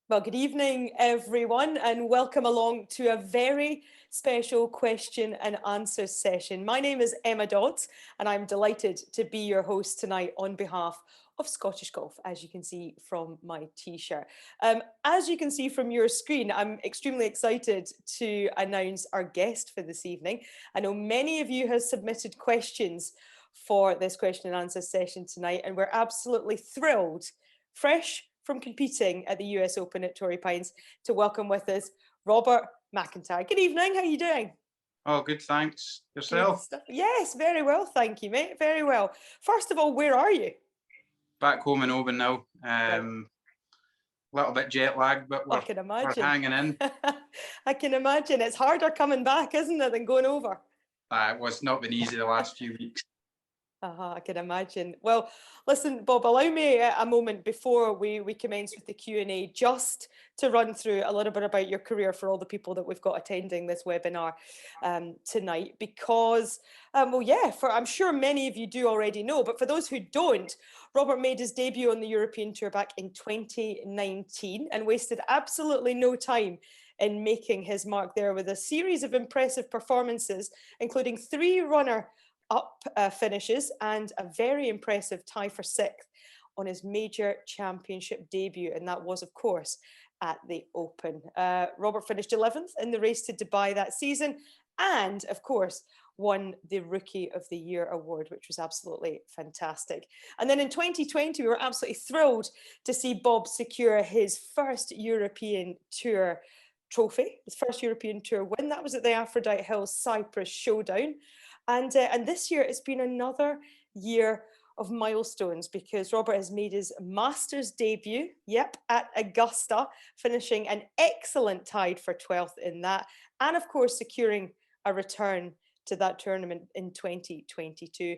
Well, good evening, everyone, and welcome along to a very special question and answers session. My name is Emma Dodds, and I'm delighted to be your host tonight on behalf of Scottish Golf, as you can see from my t-shirt. As you can see from your screen, I'm extremely excited to announce our guest for this evening. I know many of you have submitted questions for this question and answer session tonight, and we're absolutely thrilled, fresh from competing at the US Open at Torrey Pines, to welcome with us Robert MacIntyre. Good evening, how are you doing? Oh, good, thanks. Good Yourself? stuff. Yes, very well, thank you, mate. Very well. First of all, where are you? Back home in Oban now. Right. Little bit jet lagged, but I we're can imagine. hanging in. I can imagine. It's harder coming back, isn't it, than going over? It was not been easy the last few weeks. I can imagine. Well, listen, Bob, allow me a moment before we commence with the Q&A just to run through a little bit about your career for all the people that we've got attending this webinar tonight, because, well, yeah, I'm sure many of you do already know, but for those who don't, Robert made his debut on the European Tour back in 2019 and wasted absolutely no time in making his mark there with a series of impressive performances, including 3 runner-up finishes and a very impressive tie for 6th on his major championship debut, and that was, of course, at the Open. Robert finished 11th in the race to Dubai that season, and of course won the Rookie of the Year award, which was absolutely fantastic. And then in 2020, we were absolutely thrilled to see Bob secure his first European Tour trophy, his first European Tour win. That was at the Aphrodite Hills Cyprus Showdown. And this year it's been another year of milestones, because Robert has made his Masters debut, at Augusta, finishing an excellent tied for 12th in that, and of course securing a return to that tournament in 2022.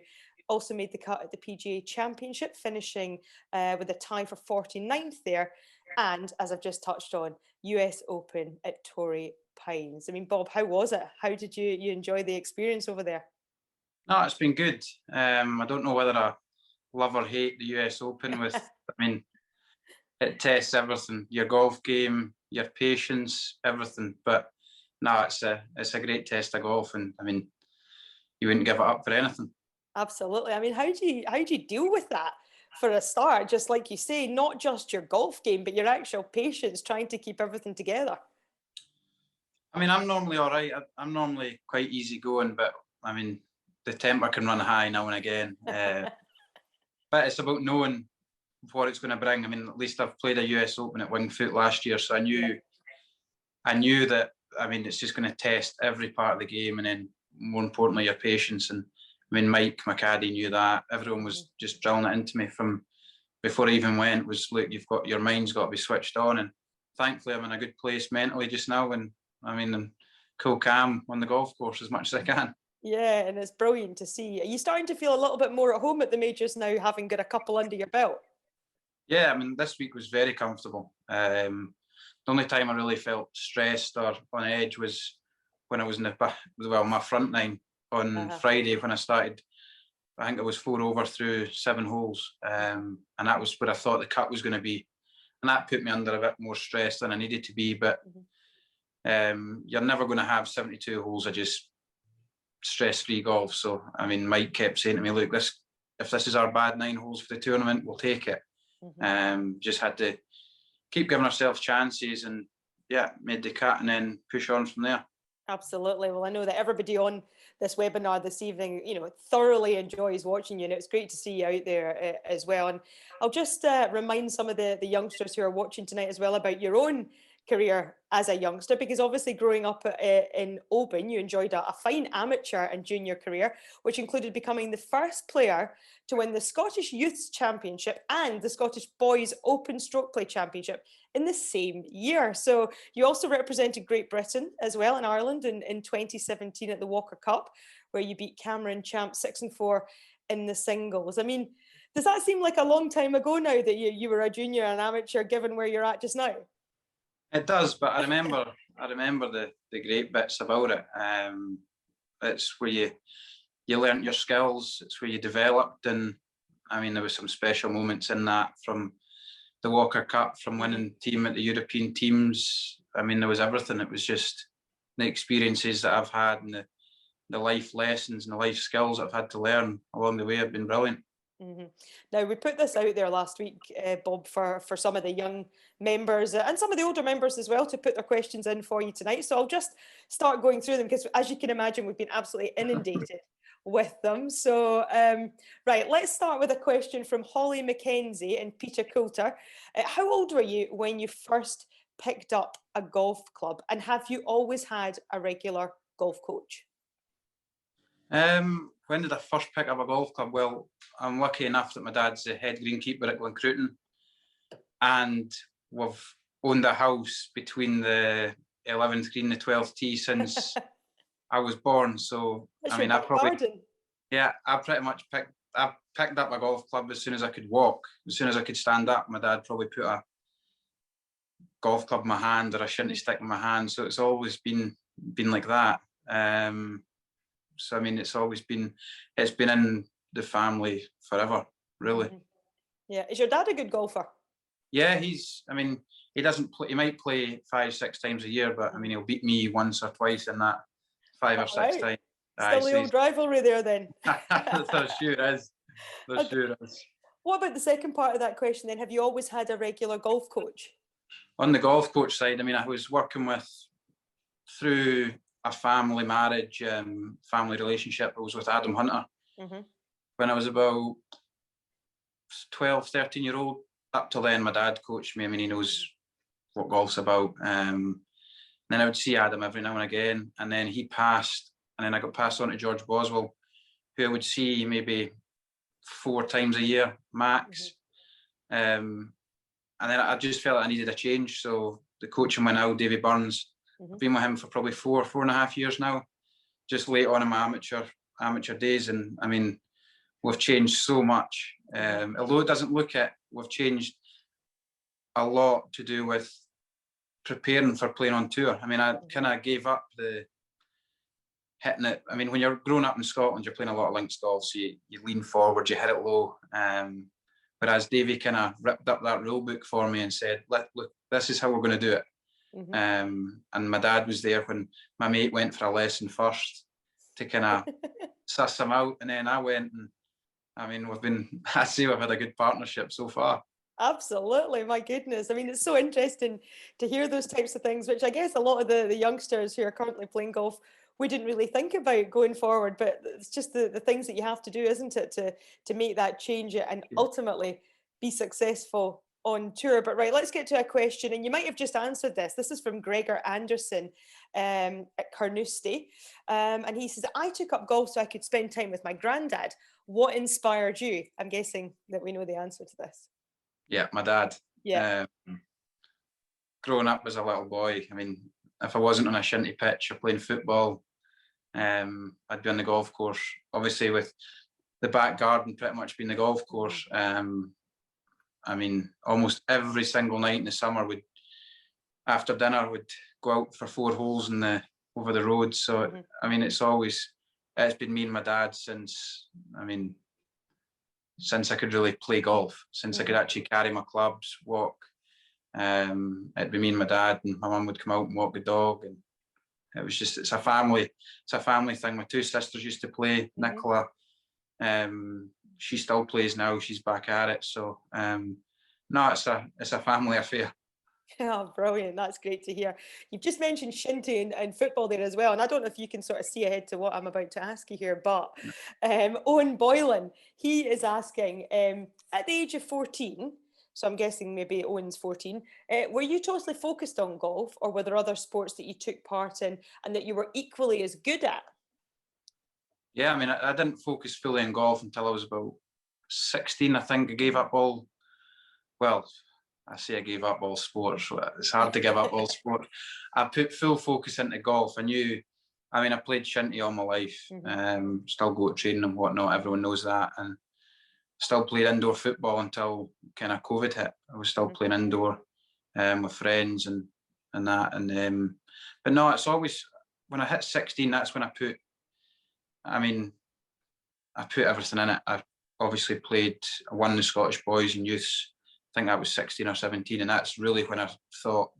Also made the cut at the PGA Championship, finishing with a tie for 49th there, and as I've just touched on, US Open at Torrey Pines. I mean, Bob, how was it? How did you enjoy the experience over there? No, it's been good. I don't know whether I love or hate the US Open. It tests everything, your golf game, your patience, everything. But no, it's a great test of golf, and I mean, you wouldn't give it up for anything. Absolutely. I mean, how do you deal with that for a start? Just like you say, not just your golf game, but your actual patience, trying to keep everything together. I mean, I'm normally all right. I'm normally quite easygoing, but I mean, the temper can run high now and again. But it's about knowing what it's going to bring. I mean, at least I've played a US Open at Winged Foot last year, so I knew that. I mean, it's just going to test every part of the game, and then more importantly, your patience. And I mean, Mike McCaddy knew that. Everyone was just drilling it into me from before I even went. Was, look, your mind's got to be switched on, and thankfully I'm in a good place mentally just now, and I mean, I'm cool, calm on the golf course as much as I can. Yeah, and it's brilliant to see. Are you starting to feel a little bit more at home at the majors now, having got a couple under your belt? Yeah, I mean, this week was very comfortable. The only time I really felt stressed or on edge was when I was in my front nine on Friday when I started. I think it was 4 over through 7 holes, and that was where I thought the cut was going to be, and that put me under a bit more stress than I needed to be. But you're never going to have 72 holes of just stress-free golf. So I mean, Mike kept saying to me, look, if this is our bad 9 holes for the tournament, we'll take it. Just had to keep giving ourselves chances, and made the cut and then push on from there. Absolutely. Well, I know that everybody on this webinar this evening, thoroughly enjoys watching you, and it's great to see you out there as well. And I'll just remind some of the youngsters who are watching tonight as well about your own career as a youngster, because obviously growing up in Oban, you enjoyed a fine amateur and junior career, which included becoming the first player to win the Scottish Youths Championship and the Scottish Boys Open Stroke Play Championship in the same year. So you also represented Great Britain as well in Ireland in 2017 at the Walker Cup, where you beat Cameron Champ 6-4 in the singles. I mean, does that seem like a long time ago now that you were a junior and amateur, given where you're at just now? It does, but I remember the great bits about it. It's where you learnt your skills. It's where you developed, and I mean, there was some special moments in that, from the Walker Cup, from winning team at the European teams. I mean, there was everything. It was just the experiences that I've had, and the life lessons and the life skills that I've had to learn along the way have been brilliant. Now, we put this out there last week, Bob, for some of the young members and some of the older members as well to put their questions in for you tonight. So I'll just start going through them because, as you can imagine, we've been absolutely inundated with them. So, right, let's start with a question from Holly Mackenzie and Peter Coulter. How old were you when you first picked up a golf club, and have you always had a regular golf coach? When did I first pick up a golf club? Well, I'm lucky enough that my dad's the head greenkeeper at Glencruiton, and we've owned a house between the 11th green and the 12th tee since I was born. So That's I pretty much picked up a golf club as soon as I could walk, as soon as I could stand up. My dad probably put a golf club in my hand or a shinty stick in my hand. So it's always been like that. So I mean, it's been in the family forever, really. Yeah. Is your dad a good golfer? Yeah, he doesn't play. He might play 5-6 times a year, but I mean, he'll beat me once or twice in that 5 or 6 times. Still the old rivalry there, then. There sure is. What about the second part of that question then? Have you always had a regular golf coach? On the golf coach side, I mean, I was working through a family marriage, family relationship. I was with Adam Hunter when I was about 12, 13-year-old. Up till then, my dad coached me. I mean, he knows what golf's about. Then I would see Adam every now and again, and then he passed, and then I got passed on to George Boswell, who I would see maybe 4 times a year max. And then I just felt like I needed a change. So the coach of mine now, Davy Burns, I've been with him for probably 4.5 years now, just late on in my amateur days. And I mean, we've changed so much. Although it doesn't look it, we've changed a lot to do with preparing for playing on tour. I mean, I kind of gave up the hitting it. I mean, when you're growing up in Scotland, you're playing a lot of links golf, so you lean forward, you hit it low. Whereas Davey kind of ripped up that rule book for me and said, look, this is how we're going to do it. And my dad was there when my mate went for a lesson first to kind of suss him out, and then I went, and I mean, we've had a good partnership so far. Absolutely, my goodness. I mean, it's so interesting to hear those types of things, which I guess a lot of the youngsters who are currently playing golf, we didn't really think about going forward, but it's just the things that you have to do, isn't it, to make that change and ultimately be successful on tour. But right, let's get to a question, and you might have just answered this. This is from Gregor Anderson at Carnoustie, and he says, I took up golf so I could spend time with my granddad. What inspired you? I'm guessing that we know the answer to this. Yeah, my dad. Yeah. Growing up as a little boy, I mean, if I wasn't on a shinty pitch or playing football, I'd be on the golf course. Obviously, with the back garden pretty much being the golf course. I mean, almost every single night in the summer, after dinner, would go out for 4 holes over the road. So, I mean, it's been me and my dad since I could really play golf, since I could actually carry my clubs, walk. It'd be me and my dad, and my mum would come out and walk the dog, and it's a family thing. My 2 sisters used to play. Nicola, she still plays now. She's back at it. So no, it's a family affair. Oh, brilliant. That's great to hear. You've just mentioned shinty and football there as well. And I don't know if you can sort of see ahead to what I'm about to ask you here, but Owen Boylan, he is asking, at the age of 14, so I'm guessing maybe Owen's 14, were you totally focused on golf, or were there other sports that you took part in and that you were equally as good at? Yeah, I mean, I didn't focus fully on golf until I was about 16, I think. I gave up I gave up all sports. It's hard to give up all sport. I put full focus into golf. I played shinty all my life. Still go to training and whatnot. Everyone knows that. And still played indoor football until kind of COVID hit. I was still playing indoor with friends and that. And but no, it's always when I hit 16. That's when I put everything in it. I obviously I won the Scottish Boys and Youths think that was 16 or 17, and that's really when I thought,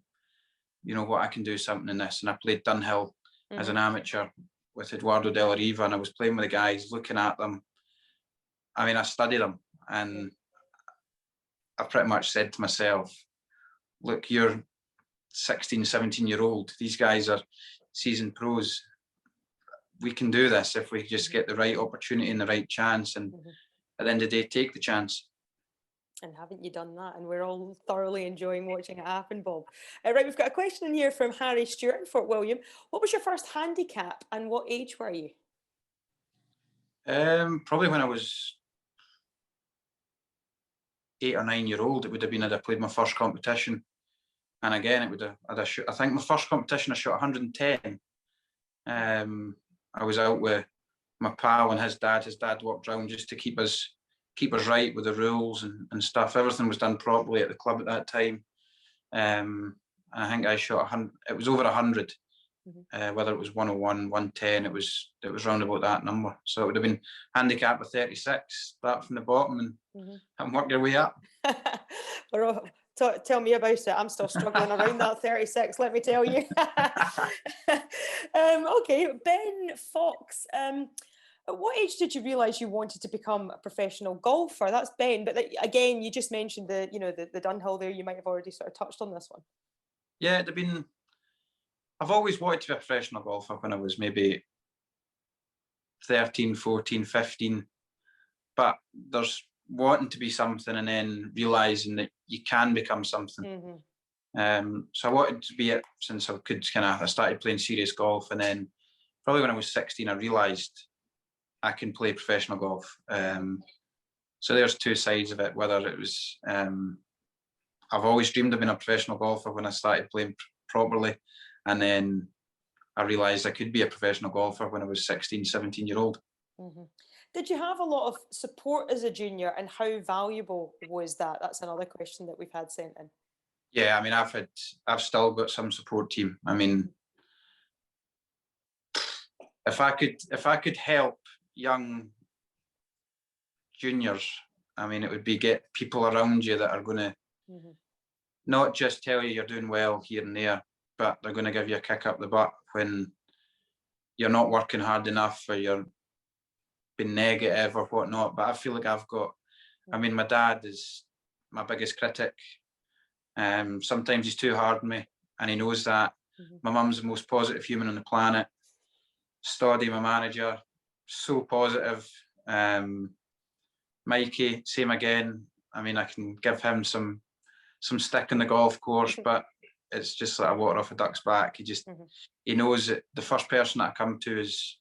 you know what, I can do something in this. And I played Dunhill as an amateur with Eduardo De La Riva, and I was playing with the guys, looking at them. I mean, I studied them, and I pretty much said to myself, look, you're 16, 17-year-old. These guys are seasoned pros. We can do this if we just get the right opportunity and the right chance, and at the end of the day, take the chance. And haven't you done that? And we're all thoroughly enjoying watching it happen, Bob. Right, we've got a question in here from Harry Stewart in Fort William. What was your first handicap and what age were you? Probably when I was 8 or 9-year-old, it would have been I'd have played my first competition. And again, it would have, I think my first competition I shot 110. I was out with my pal and his dad. His dad walked around just to keep us right with the rules and stuff. Everything was done properly at the club at that time. And I think I shot 100. It was over 100. Whether it was 101, 110, it was round about that number. So it would have been handicap of 36. Start from the bottom and work your way up. Tell me about it. I'm still struggling around that 36, let me tell you. Okay, Ben Fox. At what age did you realise you wanted to become a professional golfer? That's Ben, but again, you just mentioned the Dunhill there. You might have already sort of touched on this one. Yeah, it'd have been. I've always wanted to be a professional golfer when I was maybe 13, 14, 15. But there's wanting to be something and then realising that you can become something. So I wanted to be it since I started playing serious golf, and then probably when I was 16, I realised I can play professional golf. So there's two sides of it. Whether it was, I've always dreamed of being a professional golfer when I started playing properly, and then I realised I could be a professional golfer when I was 16, 17-year-old. Did you have a lot of support as a junior, and how valuable was that? That's another question that we've had sent in. Yeah, I mean, I've still got some support team. I mean, if I could help young juniors, I mean, it would be get people around you that are going to not just tell you you're doing well here and there, but they're going to give you a kick up the butt when you're not working hard enough or you're being negative or whatnot. But I feel like I've got, I mean, my dad is my biggest critic. Sometimes he's too hard on me, and he knows that. My mum's the most positive human on the planet. Stoddy, my manager, so positive. Mikey, same again. I mean, I can give him some stick in the golf course, but it's just like a water off a duck's back. He knows that the first person that I come to is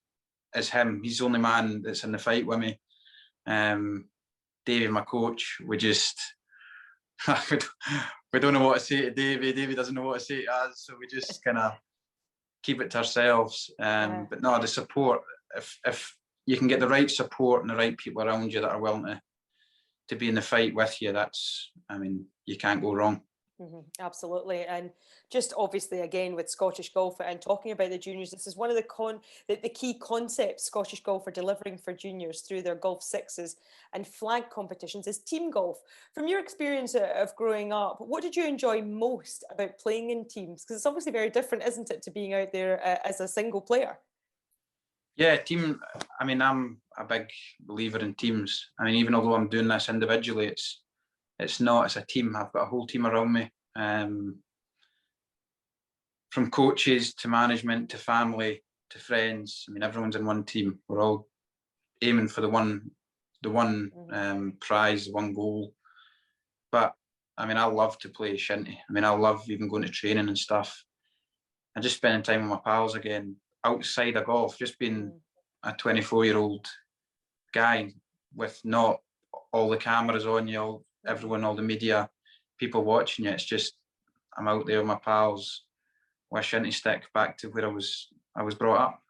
him. He's the only man that's in the fight with me. Davey, my coach, we don't know what to say to Davey. Davey doesn't know what to say to us, so we just kind of keep it to ourselves. But no, the support, if you can get the right support and the right people around you that are willing to be in the fight with you, that's, I mean, you can't go wrong. Absolutely. And just obviously, again, with Scottish golf and talking about the juniors, this is one of the key concepts Scottish golf are delivering for juniors through their golf sixes and flag competitions is team golf. From your experience of growing up, what did you enjoy most about playing in teams? Because it's obviously very different, isn't it, to being out there as a single player? Yeah, team. I mean, I'm a big believer in teams. I mean, even although I'm doing this individually, it's a team. I've got a whole team around me, from coaches to management to family to friends. I mean, everyone's in one team. We're all aiming for the one prize, the one goal. But I mean, I love to play shinty. I mean, I love even going to training and stuff, and just spending time with my pals again outside of golf. Just being a 24-year-old guy with not all the cameras on you, everyone, all the media, people watching you. It's just, I'm out there with my pals with a shinty stick back to where I was brought up.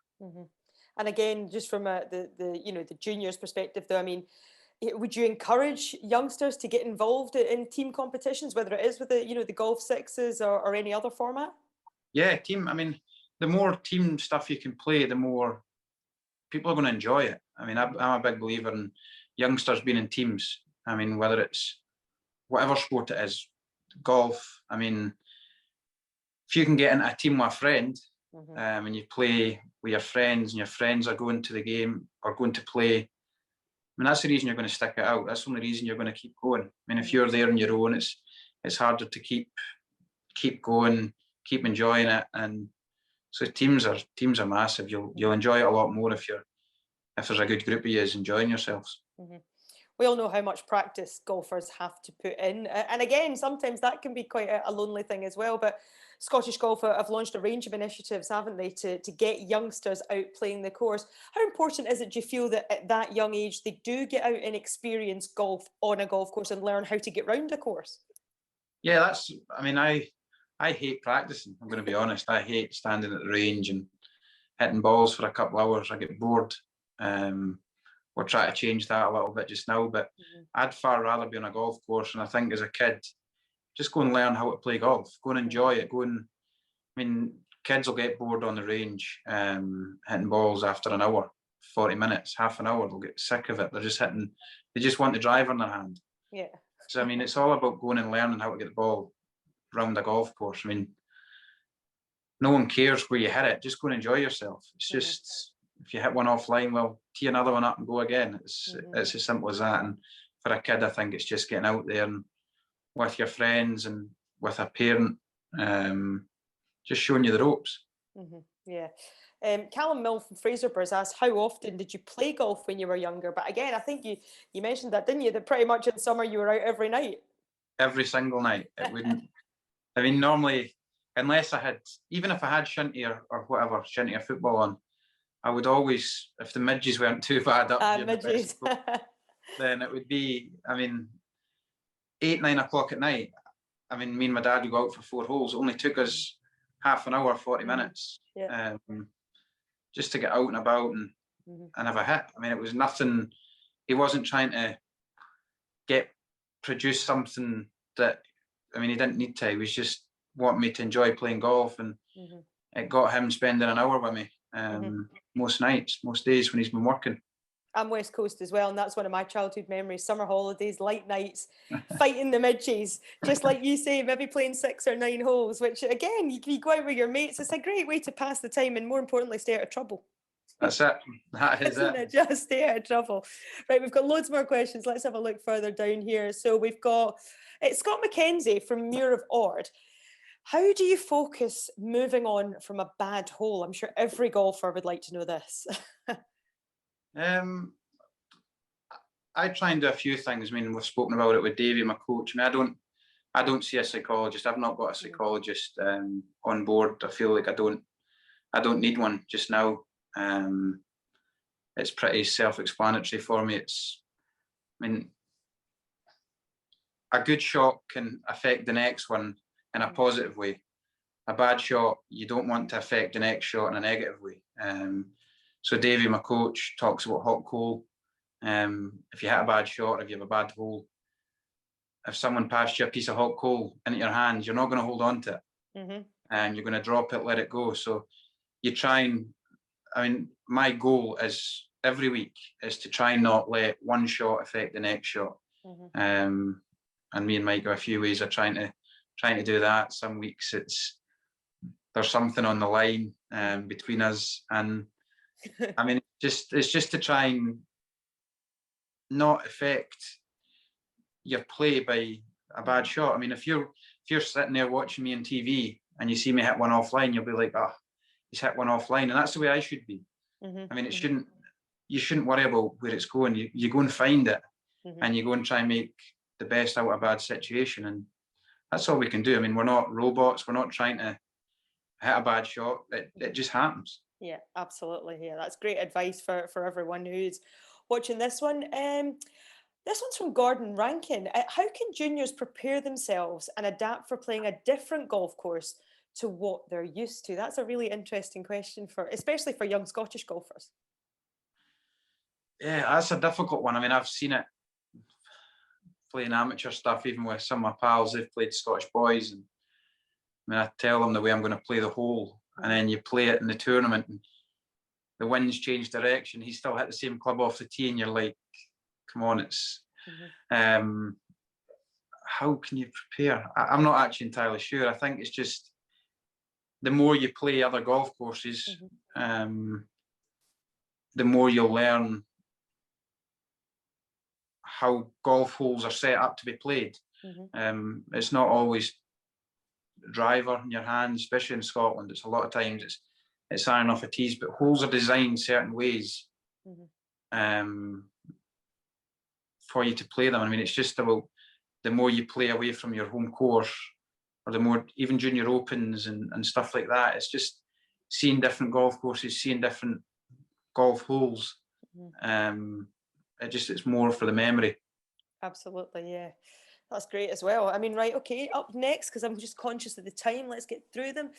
And again, just from the juniors perspective though, I mean, would you encourage youngsters to get involved in team competitions, whether it is with the golf sixes or any other format? Yeah, team. I mean, the more team stuff you can play, the more people are going to enjoy it. I mean, I'm a big believer in youngsters being in teams. I mean, whether it's whatever sport it is, golf. I mean, if you can get into a team with a friend, and you play with your friends, and your friends are going to the game or going to play, I mean, that's the reason you're going to stick it out. That's the only reason you're going to keep going. I mean, if you're there on your own, it's harder to keep going, keep enjoying it. And so teams are massive. You'll enjoy it a lot more if there's a good group of you enjoying yourselves. We all know how much practice golfers have to put in. And again, sometimes that can be quite a lonely thing as well. But Scottish Golf have launched a range of initiatives, haven't they, to get youngsters out playing the course. How important is it, do you feel, that at that young age they do get out and experience golf on a golf course and learn how to get round a course? Yeah, I mean, I hate practicing, I'm going to be honest. I hate standing at the range and hitting balls for a couple of hours. I get bored. We're trying to change that a little bit just now, but I'd far rather be on a golf course. And I think as a kid, just go and learn how to play golf, go and enjoy it, I mean, kids will get bored on the range, hitting balls after an hour, 40 minutes, half an hour, they'll get sick of it. They just want the driver in their hand. Yeah. So, I mean, it's all about going and learning how to get the ball round a golf course. I mean, no one cares where you hit it, just go and enjoy yourself. It's just, if you hit one offline, well, tee another one up and go again. It's as simple as that. And for a kid, I think it's just getting out there and with your friends and with a parent, just showing you the ropes. Yeah. Callum Mill from Fraserburgh's asked, how often did you play golf when you were younger? But again, I think you mentioned that, didn't you? That pretty much in summer you were out every night. Every single night. It wouldn't. I mean, normally, unless even if I had shinty or whatever, shinty or football on, I would always, if the midges weren't too bad up, midges. then it would be, I mean, 8, 9 o'clock at night. I mean, me and my dad would go out for 4 holes. It only took us half an hour, 40 minutes, just to get out and about and have a hit. I mean, it was nothing. He wasn't trying to produce something that, I mean, he didn't need to. He was just wanting me to enjoy playing golf, and it got him spending an hour with me most nights, most days when he's been working. I'm West Coast as well, and that's one of my childhood memories. Summer holidays, light nights, fighting the midges, just like you say, maybe playing 6 or 9 holes, which again, you go out with your mates. It's a great way to pass the time and, more importantly, stay out of trouble. That's it. That is it. Just stay out of trouble. Right, we've got loads more questions. Let's have a look further down here. So we've got Scott McKenzie from Muir of Ord. How do you focus moving on from a bad hole? I'm sure every golfer would like to know this. I try and do a few things. I mean, we've spoken about it with Davey, my coach. I mean, I don't see a psychologist. I've not got a psychologist on board. I feel like I don't need one just now. It's pretty self-explanatory for me. I mean, a good shot can affect the next one in a positive way. A bad shot, you don't want to affect the next shot in a negative way. So Davey, my coach, talks about hot coal. If you hit a bad shot, or if you have a bad hole, if someone passed you a piece of hot coal into your hands, you're not going to hold on to it. And you're going to drop it, let it go. So you try and, I mean, my goal is every week is to try and not let one shot affect the next shot. And me and Mike have a few ways of trying to do that. Some weeks there's something on the line between us, and I mean, it's just to try and not affect your play by a bad shot. I mean, if you're sitting there watching me on TV and you see me hit one offline, you'll be like, oh, he's hit one offline, and that's the way I should be. I mean, you shouldn't worry about where it's going. You go and find it, and you go and try and make the best out of a bad situation, and that's all we can do. I mean, we're not robots. We're not trying to hit a bad shot. It just happens. Yeah, absolutely. Yeah, that's great advice for everyone who's watching this one. This one's from Gordon Rankin. How can juniors prepare themselves and adapt for playing a different golf course to what they're used to? That's a really interesting question, especially for young Scottish golfers. Yeah, that's a difficult one. I mean, I've seen it playing amateur stuff, even with some of my pals. They've played Scottish boys, and I mean, I tell them the way I'm going to play the hole, and then you play it in the tournament, and the wind's changed direction. He still hit the same club off the tee, and you're like, come on, it's. how can you prepare? I'm not actually entirely sure. I think it's just the more you play other golf courses, the more you'll learn how golf holes are set up to be played. It's not always driver in your hand, especially in Scotland. It's a lot of times it's iron off a tees, but holes are designed certain ways for you to play them. I mean, it's just about the more you play away from your home course, or the more, even junior opens and stuff like that, it's just seeing different golf courses, seeing different golf holes. It's more for the memory. Absolutely, yeah. That's great as well. I mean, right, okay, up next, because I'm just conscious of the time, let's get through them.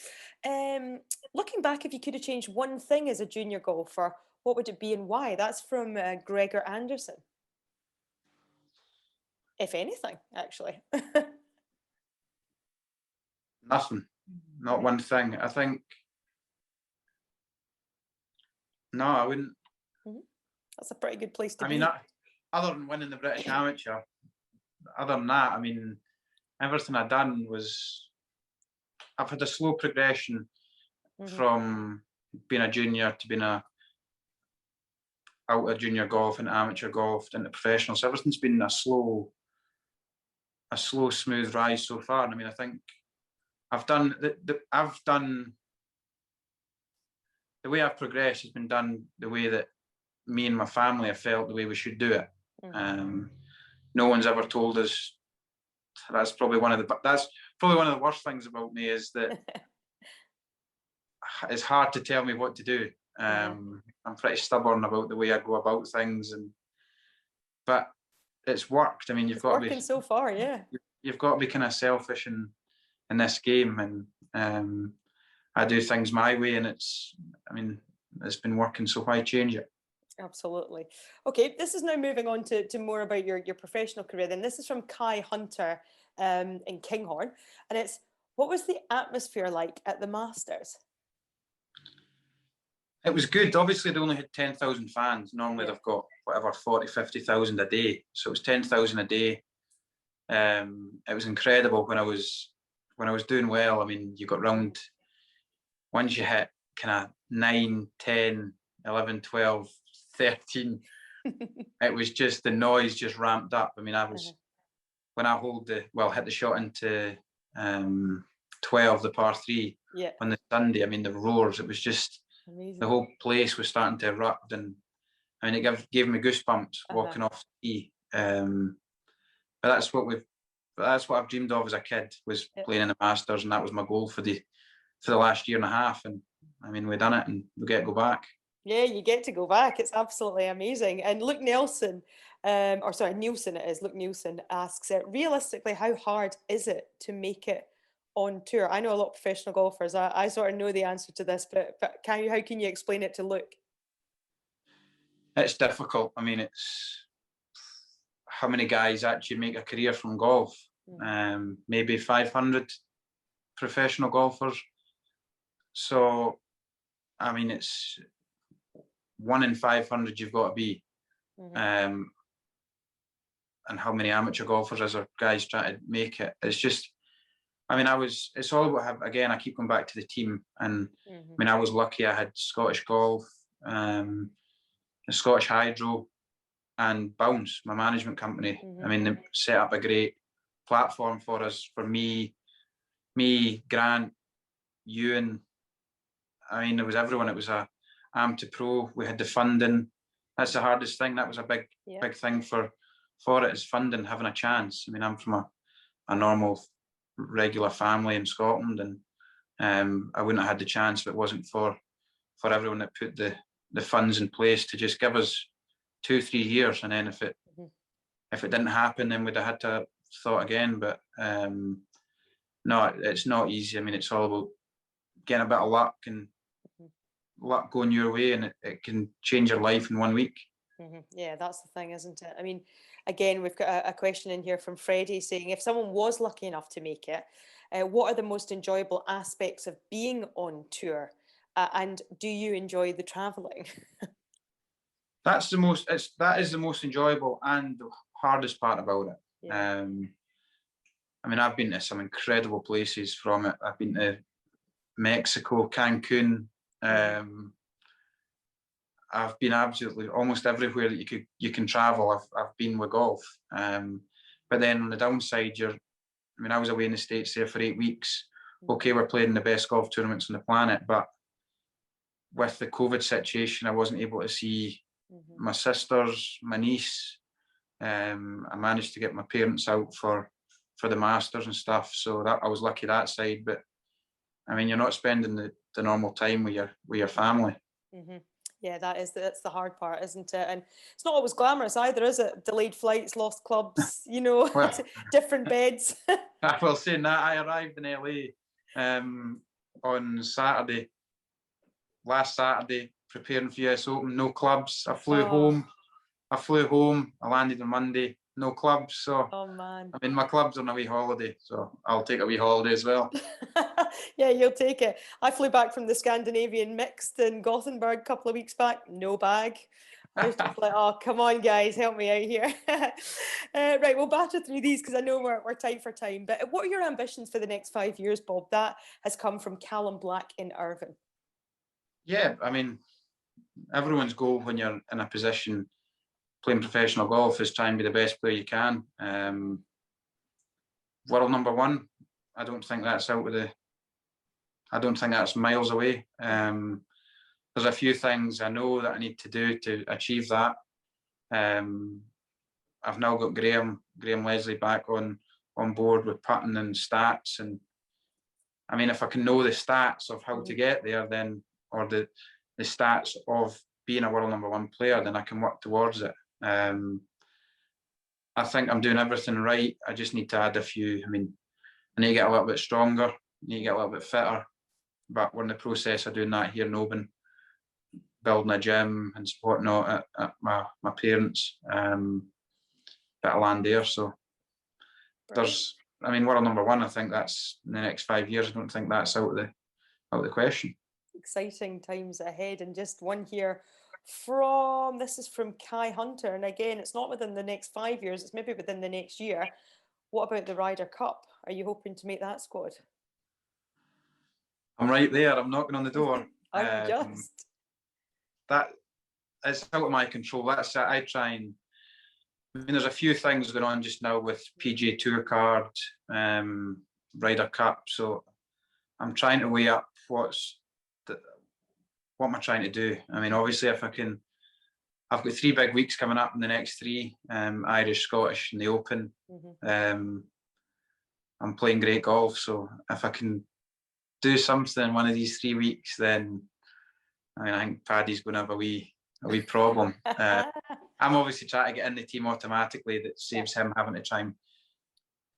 Looking back, if you could have changed one thing as a junior golfer, what would it be and why? That's from Gregor Anderson. If anything, actually. Nothing. Not one thing. I think, no, I wouldn't. That's a pretty good place to be. I mean, other than winning the British Amateur, other than that, I mean, everything I've done was, I've had a slow progression from being a junior to being out of junior golf and amateur golf into professional. So everything's been a slow, smooth rise so far. And I mean, I think I've done the way I've progressed has been done the way that me and my family have felt the way we should do it. No one's ever told us. That's probably one of the worst things about me, is that it's hard to tell me what to do. I'm pretty stubborn about the way I go about things, but it's worked. I mean, you've got to be working so far, yeah. You've got to be kind of selfish in this game, and I do things my way, and it's been working, so why change it? Absolutely. Okay, this is now moving on to more about your professional career. Then this is from Kai Hunter in Kinghorn, and it's, what was the atmosphere like at the Masters? It was good. Obviously, they only had 10,000 fans. Normally, they've got whatever 40, 50,000 a day. So it was 10,000 a day. It was incredible when I was doing well. I mean, you got round, once you hit kind of 9, 10, 11, 12, 13, it was just, the noise just ramped up. I mean, I was, when I hit the shot into 12, the par 3 on the Sunday, I mean, the roars, it was just, amazing. The whole place was starting to erupt, and I mean, it gave me goosebumps walking off the tee. But that's what I've dreamed of as a kid, was playing in the Masters, and that was my goal for the last year and a half. And I mean, we've done it, and we get to go back. Yeah, you get to go back. It's absolutely amazing. And Luke Nielsen, Luke Nielsen asks, realistically, how hard is it to make it on tour? I know a lot of professional golfers. I sort of know the answer to this, but how can you explain it to Luke? It's difficult. I mean, it's how many guys actually make a career from golf? Maybe 500 professional golfers. So, I mean, it's 1 in 500 you've got to be. And how many amateur golfers is there, guys trying to make it? It's just, I mean, it's all about, again, I keep going back to the team. And I mean, I was lucky. I had Scottish Golf, the Scottish Hydro, and Bounce, my management company. I mean, they set up a great platform for us, for me, Grant, Ewan. I mean, there was everyone. It was a Am to Pro. We had the funding. That's the hardest thing. That was a big thing for it, is funding, having a chance. I mean, I'm from a normal, regular family in Scotland, and I wouldn't have had the chance if it wasn't for everyone that put the funds in place to just give us 2-3 years. And then if it didn't happen, then we'd have had to thought again. But no, it's not easy. I mean, it's all about getting a bit of luck, and luck going your way, and it can change your life in 1 week. Yeah, that's the thing, isn't it? I mean, again, we've got a question in here from Freddie saying, if someone was lucky enough to make it, what are the most enjoyable aspects of being on tour? And do you enjoy the traveling? That is the most enjoyable and the hardest part about it. I mean, I've been to some incredible places from it. I've been to Mexico, Cancun. I've been absolutely almost everywhere that you can travel. I've been with golf. But then on the downside, I was away in the States there for 8 weeks. Okay, we're playing the best golf tournaments on the planet, but with the COVID situation, I wasn't able to see my sisters, my niece. I managed to get my parents out for the Masters and stuff, so that I was lucky that side. But I mean, you're not spending the normal time with your family. Yeah, that's the hard part, isn't it? And it's not always glamorous either, is it? Delayed flights, lost clubs, Well, different beds. Well, saying that, I arrived in LA on last Saturday, preparing for US Open, no clubs. I flew home. I landed on Monday, no clubs. So, oh man. I mean, my club's on a wee holiday, so I'll take a wee holiday as well. Yeah, you'll take it. I flew back from the Scandinavian Mixed in Gothenburg a couple of weeks back, no bag. I was just like, oh, come on, guys, help me out here. Right, we'll batter through these because I know we're tight for time. But what are your ambitions for the next 5 years, Bob? That has come from Callum Black in Irvine. Yeah, I mean, everyone's goal when you're in a position playing professional golf is try and be the best player you can. World number one, I don't think that's miles away. There's a few things I know that I need to do to achieve that. I've now got Graham Leslie back on board with putting and stats, and I mean, if I can know the stats of how to get there, then or the stats of being a world number one player, then I can work towards it. I think I'm doing everything right. I just need to add a few. I mean, I need to get a little bit stronger, I need to get a little bit fitter, but we're in the process of doing that here in Oban, building a gym and supporting at my parents, bit of land there. So there's, I mean, world number one, I think that's in the next 5 years. I don't think that's out of the question. Exciting times ahead. And just one here this is from Kai Hunter, and again, it's not within the next 5 years, it's maybe within the next year. What about the Ryder Cup? Are you hoping to make that squad? I'm right there. I'm knocking on the door. That is out of my control. I try and, I mean, there's a few things going on just now with PGA Tour card, Ryder Cup. So I'm trying to weigh up what am I trying to do. I mean, obviously, if I can, I've got 3 big weeks coming up in the next 3, Irish, Scottish, and the Open. I'm playing great golf, so if I can do something in one of these 3 weeks, then I mean, I think Paddy's going to have a wee problem. I'm obviously trying to get in the team automatically. That saves him having to try and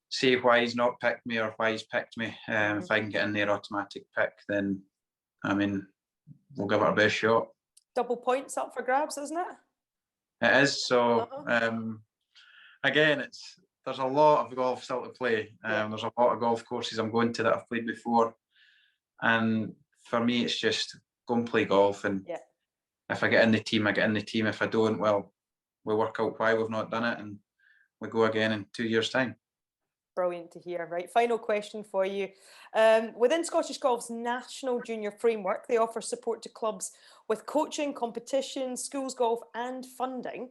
say why he's not picked me or why he's picked me. If I can get in their automatic pick, then I mean, we'll give it our best shot. Double points up for grabs, isn't it? It is. So again, there's a lot of golf still to play. There's a lot of golf courses I'm going to that I've played before, and for me, it's just go and play golf. And if I get in the team, I get in the team. If I don't, well, we work out why we've not done it, and we go again in 2 years' time. Brilliant to hear. Right, final question for you. Within Scottish Golf's National Junior Framework, they offer support to clubs with coaching, competition, schools golf and funding.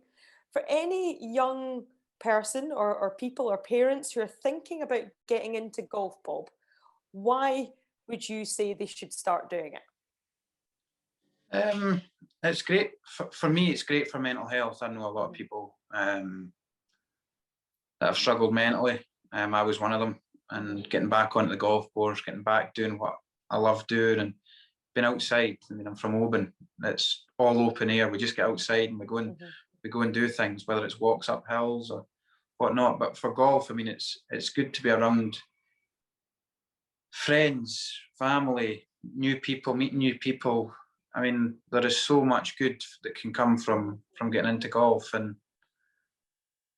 For any young person or people or parents who are thinking about getting into golf, Bob, why would you say they should start doing it? It's great. For me, it's great for mental health. I know a lot of people that have struggled mentally. I was one of them, and getting back onto the golf course, getting back doing what I love doing and being outside. I mean, I'm from Oban. It's all open air. We just get outside and we go and do things, whether it's walks up hills or whatnot. But for golf, I mean, it's good to be around friends, family, new people, meeting new people. I mean, there is so much good that can come from getting into golf. And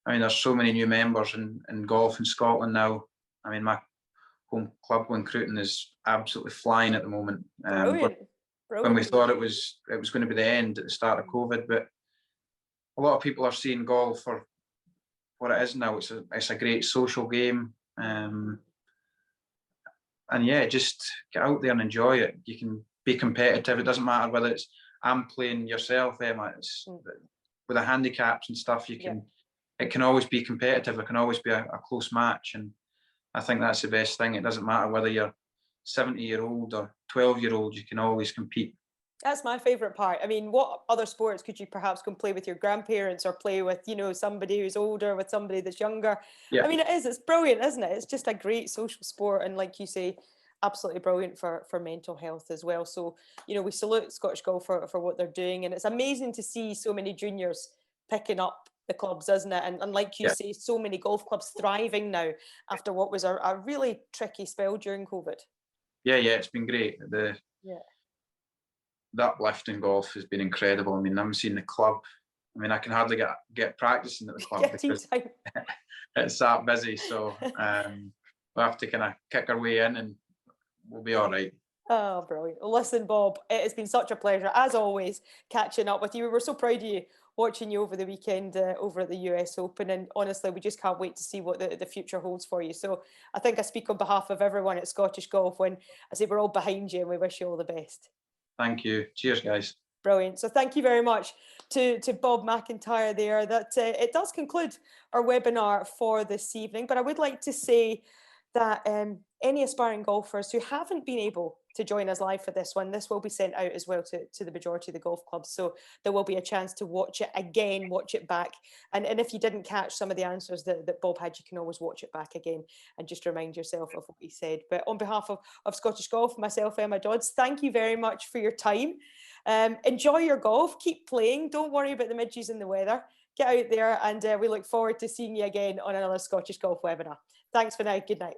I mean, there's so many new members in golf in Scotland now. I mean, my home club, Cruton, is absolutely flying at the moment. Brilliant. When we thought it was going to be the end at the start of COVID, but a lot of people are seeing golf for what it is now. It's a great social game. And yeah, just get out there and enjoy it. You can be competitive. It doesn't matter whether it's I'm playing yourself, Emma. It's with the handicaps and stuff. You can. It can always be competitive. It can always be a close match, and I think that's the best thing. It doesn't matter whether you're 70-year-old or 12-year-old. You can always compete. That's my favourite part. I mean, what other sports could you perhaps go and play with your grandparents or play with, you know, somebody who's older with somebody that's younger? Yeah. I mean, it's brilliant, isn't it? It's just a great social sport. And like you say, absolutely brilliant for mental health as well. So, you know, we salute Scottish Golf for what they're doing. And it's amazing to see so many juniors picking up the clubs, isn't it? And like you say, so many golf clubs thriving now after what was a really tricky spell during COVID. Yeah, it's been great. The uplift in golf has been incredible. I mean, I'm seeing the club. I mean, I can hardly get practicing at the club because it's that busy. So we'll have to kind of kick our way in and we'll be all right. Oh, brilliant. Well, listen, Bob, it has been such a pleasure, as always, catching up with you. We were so proud of you watching you over the weekend over at the US Open. And honestly, we just can't wait to see what the future holds for you. So I think I speak on behalf of everyone at Scottish Golf when I say we're all behind you and we wish you all the best. Thank you. Cheers, guys. Brilliant. So thank you very much to Bob MacIntyre there. That it does conclude our webinar for this evening. But I would like to say that any aspiring golfers who haven't been able to join us live for this one, this will be sent out as well to the majority of the golf clubs. So there will be a chance to watch it again, watch it back. And if you didn't catch some of the answers that Bob had, you can always watch it back again and just remind yourself of what he said. But on behalf of Scottish Golf, myself, Emma Dodds, thank you very much for your time. Enjoy your golf, keep playing. Don't worry about the midges and the weather. Get out there, and we look forward to seeing you again on another Scottish Golf webinar. Thanks for now. Good night.